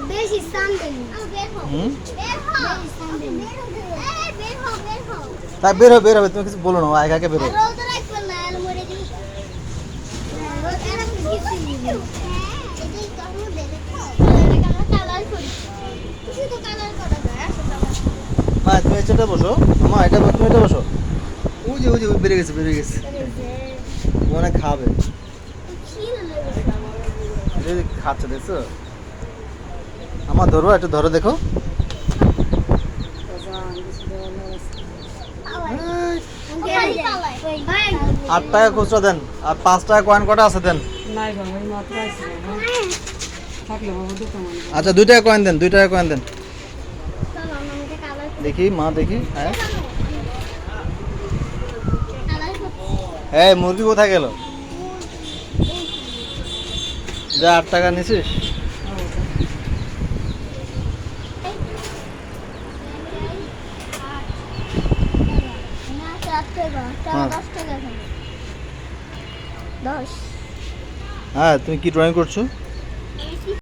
বেশি সামনে তাই বের হবে তুমি কিছু বলো না, একা একা বের হবে। মা তুমি এটা বসো, মা এটা তুমি এটা বসো। ওই যে বেরিয়ে গেছে মনে খাবে খাচ্ছে দেখছো। আমার ধরো একটু ধরো দেখো। 8 টাকা খুচরা দেন আর 5 টাকা কয়েন কটা আছে দেন। আচ্ছা 2 টাকা কয়েন দেন, 2 টাকা কয়েন দেন দেখি মা দেখি। হ্যাঁ মুরগি কোথায় গেল? যা 8 টাকা নিছিস। হ্যাঁ তুমি কি ড্রয়িং করছো?